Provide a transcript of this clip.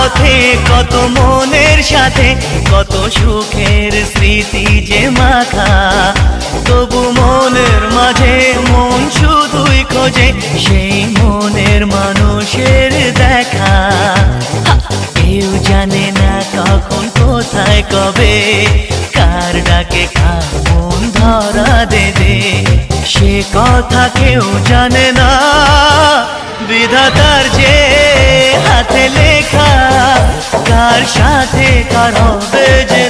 পথে কত মনের সাথে কত সুখের স্মৃতি যে মাখা, তবু মনের মাঝে মন শুধুই খোঁজে সেই মনের মানুষের দেখা। কেউ জানে না কখন কোথায় কবে কার ডাকে কার মন ধরা দেবে, সে কথা কেউ জানে না। বিধাতার যে হাতে লেখা কার সাথে কার হবে যে